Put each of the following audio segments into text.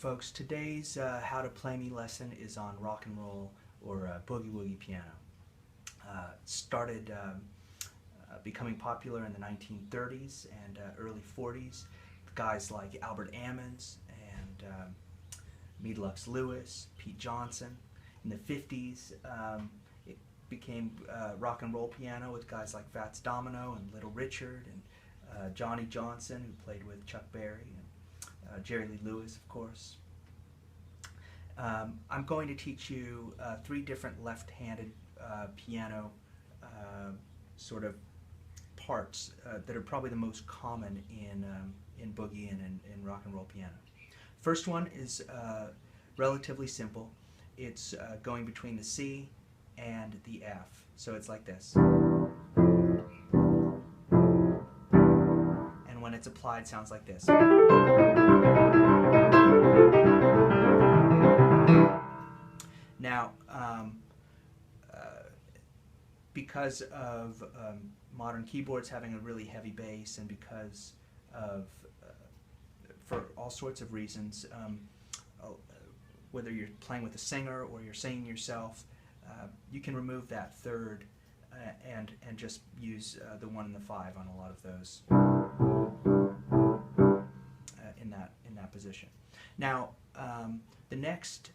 Folks, today's How to Play Me lesson is on rock and roll or Boogie Woogie piano. Started becoming popular in the 1930s and early 40s with guys like Albert Ammons and Meadlux Lewis, Pete Johnson. In the 50s, it became rock and roll piano with guys like Fats Domino and Little Richard and Johnny Johnson, who played with Chuck Berry, and Jerry Lee Lewis, of course. I'm going to teach you three different left-handed piano sort of parts that are probably the most common in boogie and in rock and roll piano. First one is relatively simple. It's going between the C and the F. So it's like this. And when it's applied, it sounds like this. Now, because of modern keyboards having a really heavy bass, and because of, for all sorts of reasons, whether you're playing with a singer or you're singing yourself, you can remove that third and just use the 1 and the 5 on a lot of those in that position. Now, the next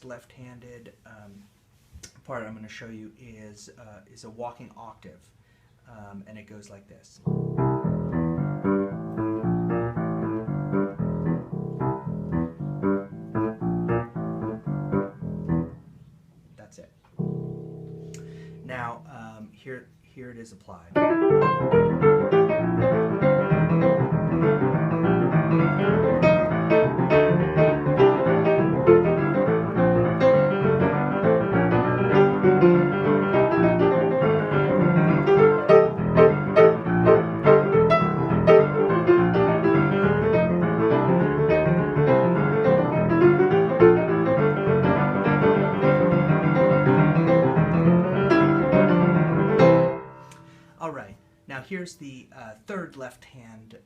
left-handed part I'm going to show you is a walking octave, and it goes like this. That's it. Now, here it is applied. Alright, now here's the third left hand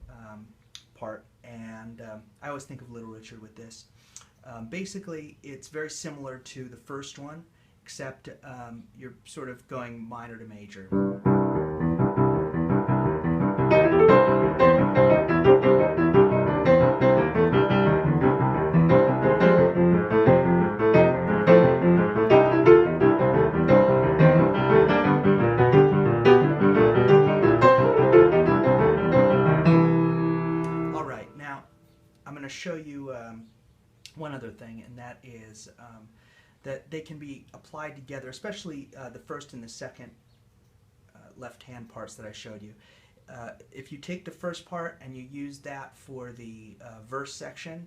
part, and I always think of Little Richard with this. Basically, it's very similar to the first one, except you're sort of going minor to major. I'm going to show you one other thing, and that is that they can be applied together, especially the first and the second left-hand parts that I showed you. If you take the first part and you use that for the verse section,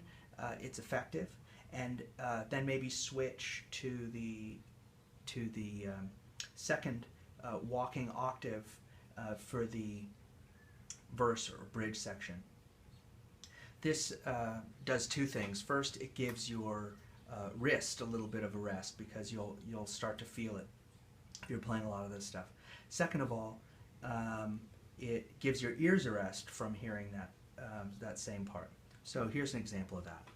it's effective, and then maybe switch to the second walking octave for the verse or bridge section. This does two things. First, it gives your wrist a little bit of a rest, because you'll start to feel it if you're playing a lot of this stuff. Second of all, it gives your ears a rest from hearing that same part. So here's an example of that.